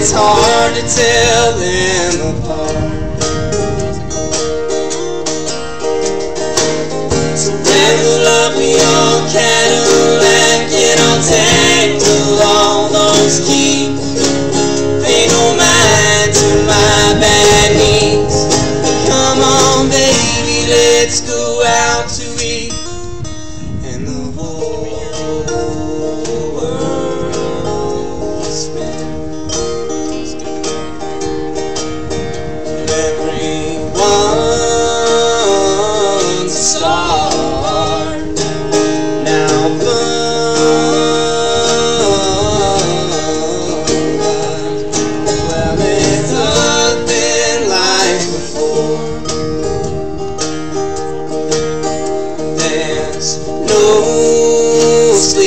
it's hard to tell them apart. So tangle up your Cadillac and I'll tangle all those keys. Pay no mind to my bad knees. Come on baby, let's go out to eat. And the whole world will spin. Everyone's a star now, well, it's nothing like before. There's no sleep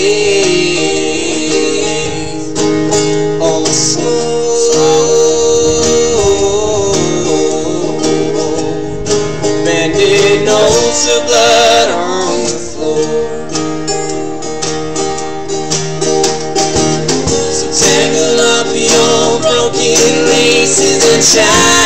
or smoke, banded notes of blood on the floor. So tangle up your broken laces and shine.